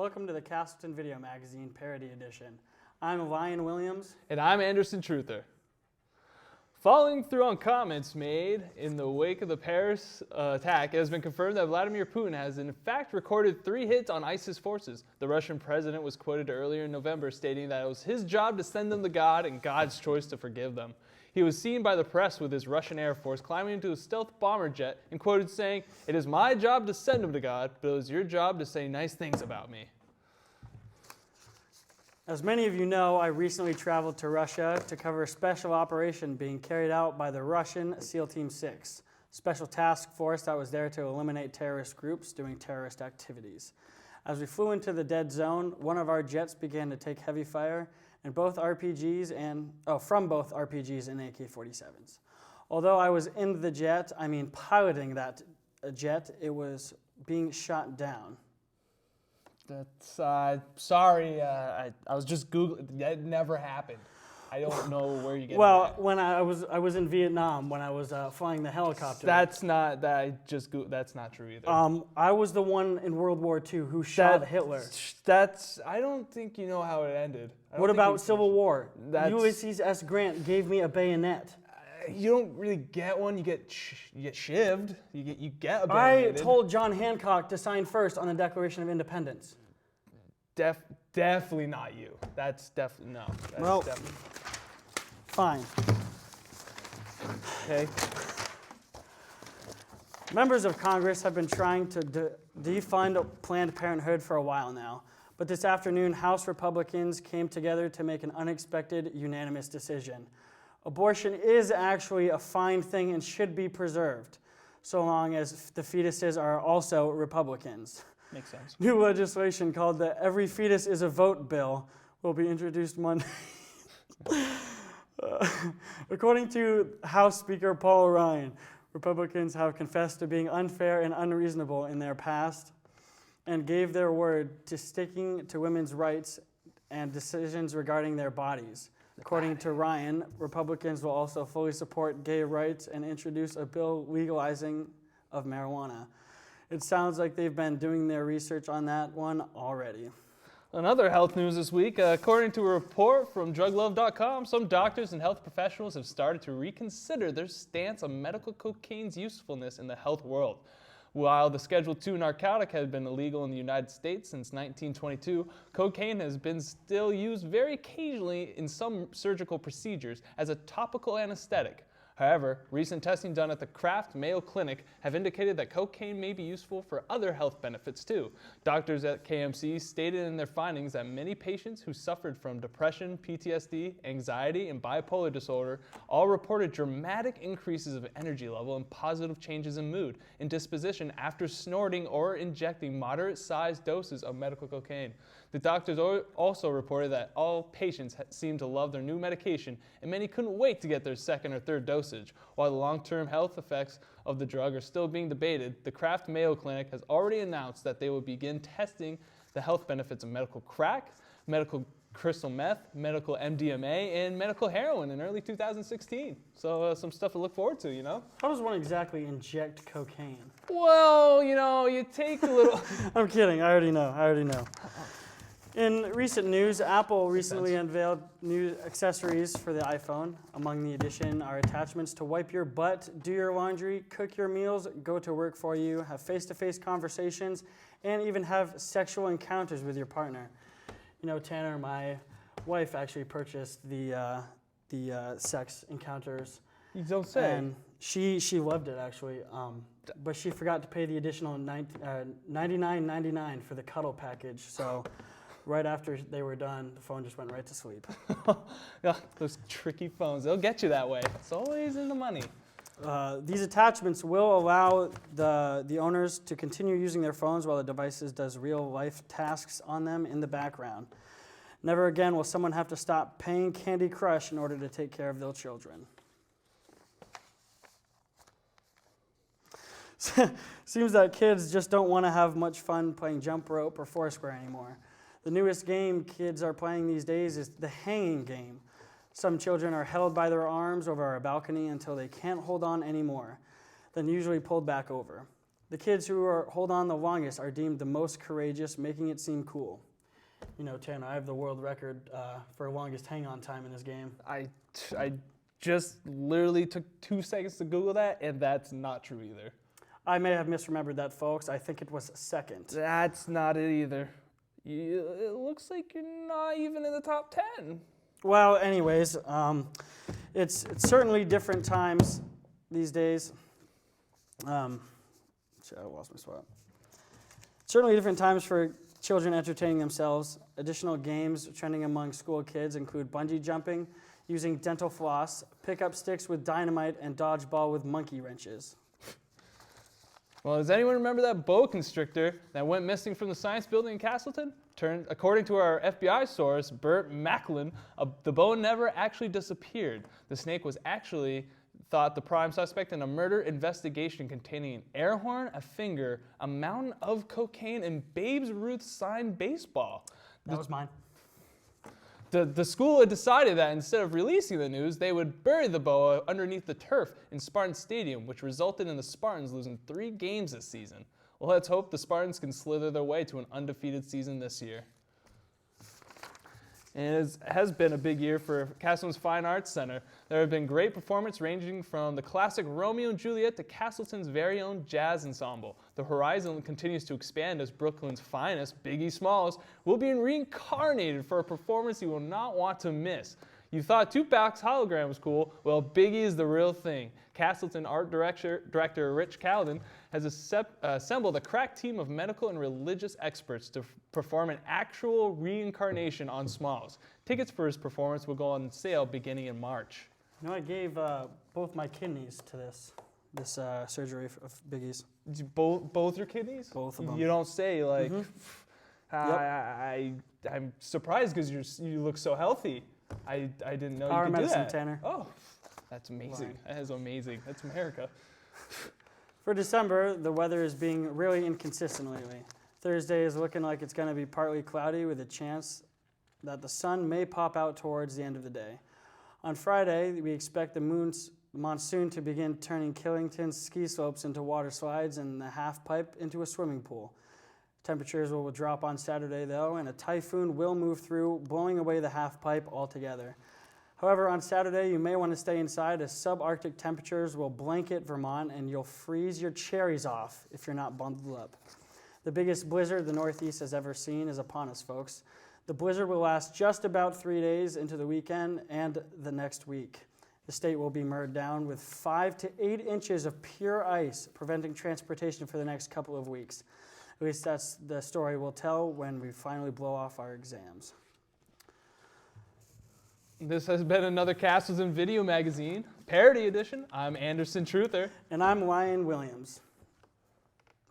Welcome to the Castleton Video Magazine Parody Edition. I'm Ryan Williams. And I'm Anderson Truther. Following through on comments made in the wake of the Paris attack, it has been confirmed that Vladimir Putin has in fact recorded 3 hits on ISIS forces. The Russian president was quoted earlier in November stating that it was his job to send them to God and God's choice to forgive them. He was seen by the press with his Russian Air Force climbing into a stealth bomber jet and quoted saying, "It is my job to send them to God, but it was your job to say nice things about me." As many of you know, I recently traveled to Russia to cover a special operation being carried out by the Russian SEAL Team 6, special task force that was there to eliminate terrorist groups doing terrorist activities. As we flew into the dead zone, one of our jets began to take heavy fire from both RPGs and AK-47s. Although I was in the jet, piloting that jet, it was being shot down. That's, sorry, I was just Googling. That never happened. I don't know where you get Well, when I was in Vietnam when I was flying the helicopter. That's not true either. I was the one in World War II who shot Hitler. I don't think you know how it ended. What about Civil War? Ulysses S. Grant gave me a bayonet. You don't really get one. You get shivved. You get a I bayonet. told John Hancock to sign first on the Declaration of Independence. Definitely not you. That's definitely no. Fine. Okay. Members of Congress have been trying to defund Planned Parenthood for a while now, but this afternoon, House Republicans came together to make an unexpected, unanimous decision. Abortion is actually a fine thing and should be preserved, so long as the fetuses are also Republicans. Makes sense. New legislation called the Every Fetus is a Vote bill will be introduced Monday. According to House Speaker Paul Ryan, Republicans have confessed to being unfair and unreasonable in their past and gave their word to sticking to women's rights and decisions regarding their bodies. According to Ryan, Republicans will also fully support gay rights and introduce a bill legalizing of marijuana. It sounds like they've been doing their research on that one already. Another health news this week, according to a report from druglove.com, some doctors and health professionals have started to reconsider their stance on medical cocaine's usefulness in the health world. While the Schedule II narcotic has been illegal in the United States since 1922, cocaine has been still used very occasionally in some surgical procedures as a topical anesthetic. However, recent testing done at the Kraft Mayo Clinic have indicated that cocaine may be useful for other health benefits too. Doctors at KMC stated in their findings that many patients who suffered from depression, PTSD, anxiety, and bipolar disorder all reported dramatic increases of energy level and positive changes in mood and disposition after snorting or injecting moderate-sized doses of medical cocaine. The doctors also reported that all patients seemed to love their new medication, and many couldn't wait to get their second or third dosage. While the long-term health effects of the drug are still being debated, the Kraft Mayo Clinic has already announced that they will begin testing the health benefits of medical crack, medical crystal meth, medical MDMA, and medical heroin in early 2016. So some stuff to look forward to, you know? How does one exactly inject cocaine? Well, you take a little... I'm kidding. I already know. In recent news, Apple recently unveiled new accessories for the iPhone. Among the addition are attachments to wipe your butt, do your laundry, cook your meals, go to work for you, have face-to-face conversations, and even have sexual encounters with your partner. Tanner, my wife, actually purchased the sex encounters. You don't say. And she loved it, actually. But she forgot to pay the additional $99.99 for the cuddle package. So right after they were done, the phone just went right to sleep. Yeah, those tricky phones, they'll get you that way. It's always in the money. These attachments will allow the owners to continue using their phones while the devices does real-life tasks on them in the background. Never again will someone have to stop paying Candy Crush in order to take care of their children. Seems that kids just don't want to have much fun playing jump rope or Foursquare anymore. The newest game kids are playing these days is the hanging game. Some children are held by their arms over a balcony until they can't hold on anymore, then usually pulled back over. The kids who hold on the longest are deemed the most courageous, making it seem cool. You know, Tanner, I have the world record for longest hang-on time in this game. I just literally took 2 seconds to Google that, and that's not true either. I may have misremembered that, folks. I think it was second. That's not it either. It looks like you're not even in the top 10. Well, anyways, it's certainly different times these days. Shit, I lost my spot. Certainly different times for children entertaining themselves. Additional games trending among school kids include bungee jumping, using dental floss, pickup sticks with dynamite, and dodgeball with monkey wrenches. Well, does anyone remember that boa constrictor that went missing from the science building in Castleton? According to our FBI source, Burt Macklin, the boa never actually disappeared. The snake was actually thought the prime suspect in a murder investigation containing an air horn, a finger, a mountain of cocaine, and Babe Ruth's signed baseball. That was mine. The school had decided that instead of releasing the news, they would bury the boa underneath the turf in Spartan Stadium, which resulted in the Spartans losing 3 games this season. Well, let's hope the Spartans can slither their way to an undefeated season this year. And it has been a big year for Castleton's Fine Arts Center. There have been great performances ranging from the classic Romeo and Juliet to Castleton's very own jazz ensemble. The horizon continues to expand as Brooklyn's finest, Biggie Smalls, will be reincarnated for a performance you will not want to miss. You thought Tupac's hologram was cool? Well, Biggie is the real thing. Castleton art director Rich Calden has assembled a crack team of medical and religious experts to perform an actual reincarnation on Smalls. Tickets for his performance will go on sale beginning in March. You know, I gave both my kidneys to this surgery of Biggie's. Both your kidneys? Both of them. You don't say, like, Yep. I'm surprised because you look so healthy. I didn't know Power you could do medicine, that. Tanner. Oh, that's amazing. That is amazing. That's America. For December, the weather is being really inconsistent lately. Thursday is looking like it's going to be partly cloudy with a chance that the sun may pop out towards the end of the day. On Friday, we expect the monsoon to begin turning Killington's ski slopes into water slides and the half pipe into a swimming pool. Temperatures will drop on Saturday, though, and a typhoon will move through, blowing away the half pipe altogether. However, on Saturday, you may want to stay inside as subarctic temperatures will blanket Vermont and you'll freeze your cherries off if you're not bundled up. The biggest blizzard the Northeast has ever seen is upon us, folks. The blizzard will last just about 3 days into the weekend and the next week. The state will be mowed down with 5 to 8 inches of pure ice, preventing transportation for the next couple of weeks. At least that's the story we'll tell when we finally blow off our exams. This has been another Castleton Video Magazine, Parody Edition. I'm Anderson Truther. And I'm Ryan Williams.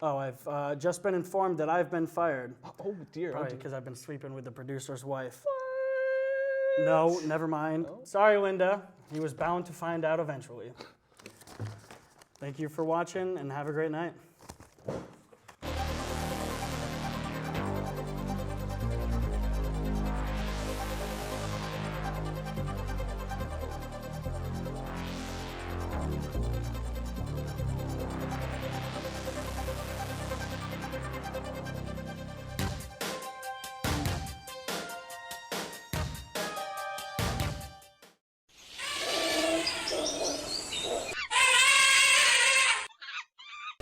Oh, I've just been informed that I've been fired. Oh, dear. Probably because I've been sleeping with the producer's wife. No, never mind. Oh. Sorry, Linda. He was bound to find out eventually. Thank you for watching, and have a great night.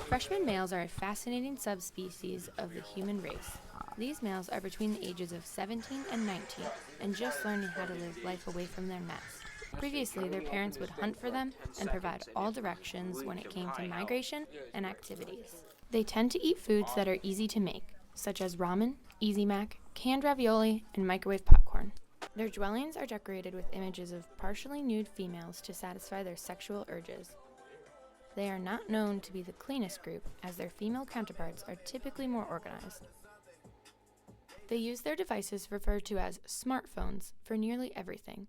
Freshman males are a fascinating subspecies of the human race. These males are between the ages of 17 and 19 and just learning how to live life away from their nest. Previously, their parents would hunt for them and provide all directions when it came to migration and activities. They tend to eat foods that are easy to make, such as ramen, Easy Mac, canned ravioli, and microwave popcorn. Their dwellings are decorated with images of partially nude females to satisfy their sexual urges. They are not known to be the cleanest group, as their female counterparts are typically more organized. They use their devices referred to as smartphones for nearly everything.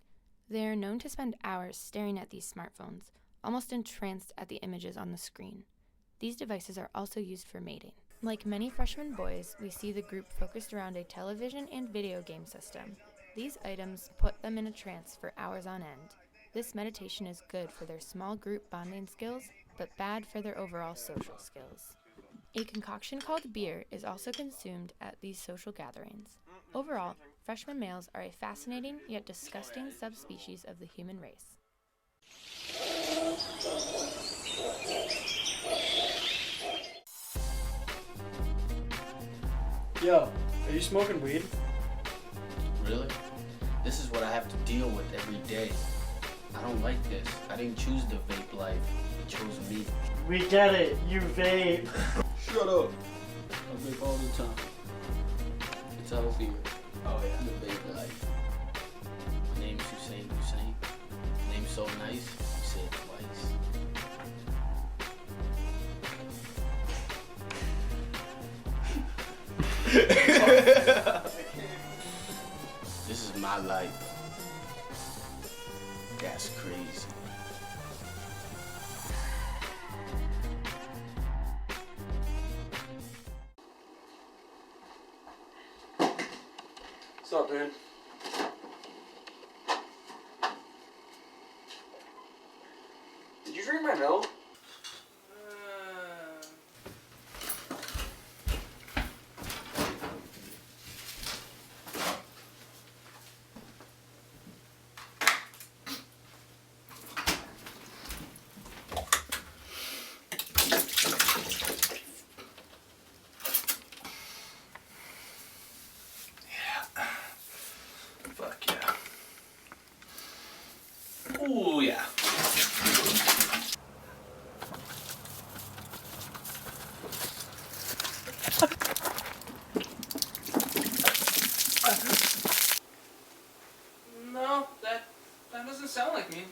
They are known to spend hours staring at these smartphones, almost entranced at the images on the screen. These devices are also used for mating. Like many freshman boys, we see the group focused around a television and video game system. These items put them in a trance for hours on end. This meditation is good for their small group bonding skills, but bad for their overall social skills. A concoction called beer is also consumed at these social gatherings. Overall, freshman males are a fascinating yet disgusting subspecies of the human race. Yo, are you smoking weed? Really? This is what I have to deal with every day. I don't like this. I didn't choose the vape life. It chose me. We get it, you vape. Shut up. I vape all the time. It's healthier. Oh yeah. The vape life. My name's Hussein. Name's so nice, you say it twice. This is my life. That's crazy. What's up, dude? Did you drink my milk? Fuck yeah. Ooh, yeah. No, that doesn't sound like me.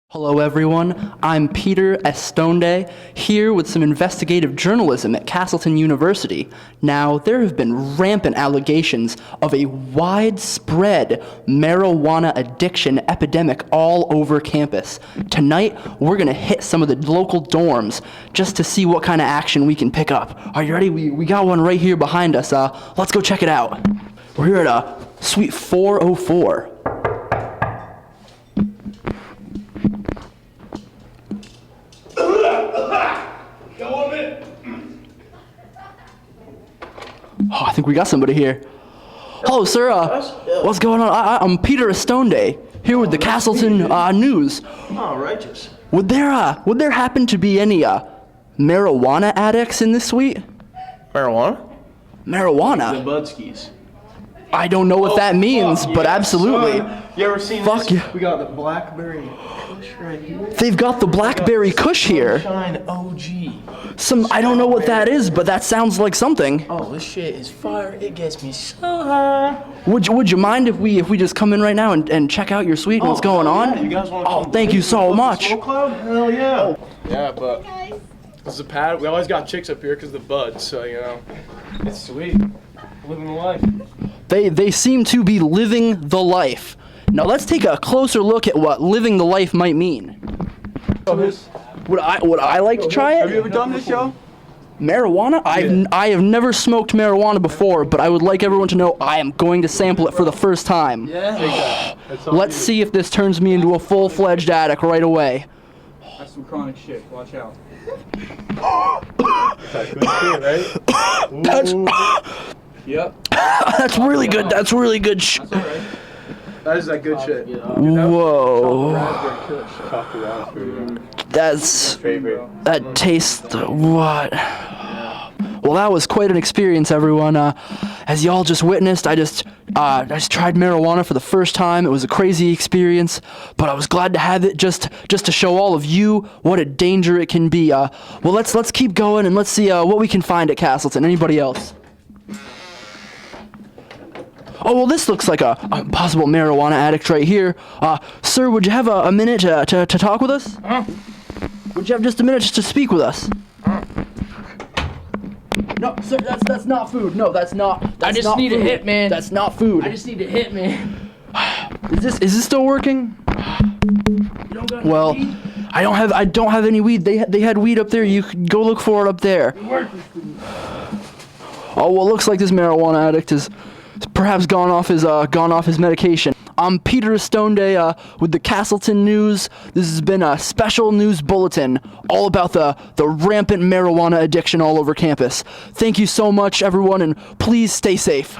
Hello everyone, I'm Peter Estonde, here with some investigative journalism at Castleton University. Now, there have been rampant allegations of a widespread marijuana addiction epidemic all over campus. Tonight, we're gonna hit some of the local dorms just to see what kind of action we can pick up. Are you ready? We got one right here behind us. Let's go check it out. We're here at Suite 404. Oh, I think we got somebody here. Hello, sir. What's going on? I'm Peter Estonde, here with the Castleton News. Oh, righteous. Would there happen to be any marijuana addicts in this suite? Marijuana? Marijuana? The Budskis. I don't know what that means, but absolutely. You ever seen Fuck this? yeah. We got the Blackberry Kush right here. They've got the Blackberry Kush here. Sunshine OG. I don't know what that is, but that sounds like something. Oh, this shit is fire. It gets me so high. Would you mind if we just come in right now and check out your suite and what's going on? Yeah, you guys want to Oh, thank you so much. Smoke Cloud? Hell yeah. Yeah, but this is a pad. We always got chicks up here because the buds, so you know, it's sweet. Living the life. They seem to be living the life. Now let's take a closer look at what living the life might mean. Would I like to try it? Have you ever done this, yo? Marijuana? I have never smoked marijuana before, but I would like everyone to know I am going to sample it for the first time. Yeah. Let's see if this turns me into a full-fledged addict right away. That's some chronic shit. Watch out. That's good shit, right? That's Yep. that's really good. That's really good. That's all right. That is that good shit. Whoa. Raspberry Kush. Chocolate raspberry. That's Favorite. that tastes what? Well, that was quite an experience, everyone. As y'all just witnessed, I just tried marijuana for the first time. It was a crazy experience, but I was glad to have it just to show all of you what a danger it can be. Well, let's keep going and let's see what we can find at Castleton. Anybody else? Oh, well, this looks like a possible marijuana addict right here. Sir, would you have a minute to talk with us? Would you have just a minute just to speak with us? No, sir, that's not food. No, that's not. I just need a hit, man. That's not food. I just need to hit, man. Is this still working? Well, I don't have any weed. They had weed up there. You could go look for it up there. Oh, well, looks like this marijuana addict has perhaps gone off his medication. I'm Peter Stonday with the Castleton News. This has been a special news bulletin all about the rampant marijuana addiction all over campus. Thank you so much, everyone, and please stay safe.